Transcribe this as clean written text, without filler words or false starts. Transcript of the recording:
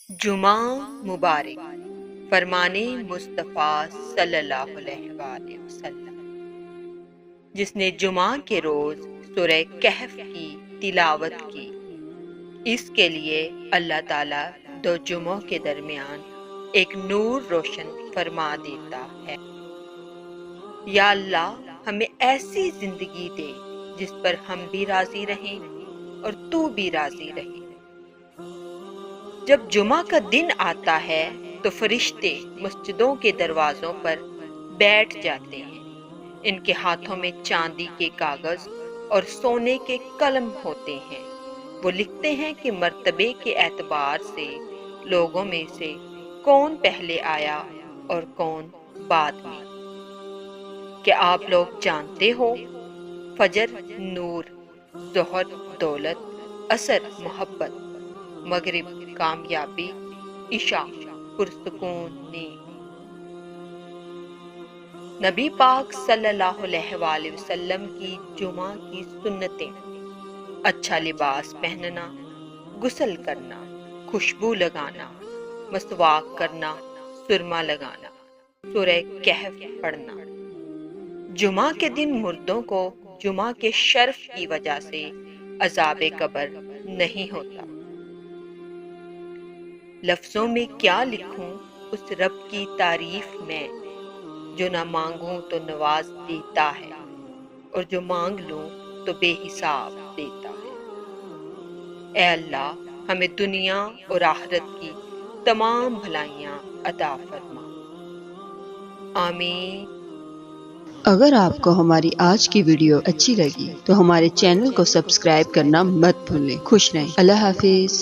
जुमा मुबारक फरमाने मुस्तफ़ा सल्लल्लाहु अलैहि वसल्लम। जिसने जुमा के रोज सूरह कहफ की तिलावत की, इसके लिए अल्लाह ताला दो जुमों के दरमियान एक नूर रोशन फरमा देता है। या अल्लाह, हमें ऐसी जिंदगी दे जिस पर हम भी राजी रहें और तू भी राजी रहे। जब जुमा का दिन आता है तो फरिश्ते मस्जिदों के दरवाजों पर बैठ जाते हैं। इनके हाथों में चांदी के कागज और सोने के कलम होते हैं। वो लिखते हैं कि मर्तबे के एतबार से लोगों में से कौन पहले आया और कौन बाद में। क्या आप लोग जानते हो, फजर नूर, ज़ोहर दौलत, असर मोहब्बत, मगरिब कामयाबी, इशा पुरसुकून नींद। नबी पाक सल्लल्लाहु अलैहि वसल्लम की जुमा की सुन्नतें: अच्छा लिबास पहनना, गुस्ल करना, खुशबू लगाना, मसवाक करना, सुरमा लगाना, सूरह कहफ पढ़ना। जुमा के दिन मुर्दों को जुमा के शर्फ की वजह से अज़ाबे कब्र नहीं होता। लफ्जों में क्या लिखूं उस रब की तारीफ में, जो ना मांगूं तो नवाज देता है और जो मांग लूं तो बेहिसाब देता है। ऐ अल्लाह, हमें दुनिया और आखिरत की तमाम भलाइयां अता फरमा। आमीन। अगर आपको हमारी आज की वीडियो अच्छी लगी तो हमारे चैनल को सब्सक्राइब करना मत भूलें। खुश रहें। अल्लाह हाफिज।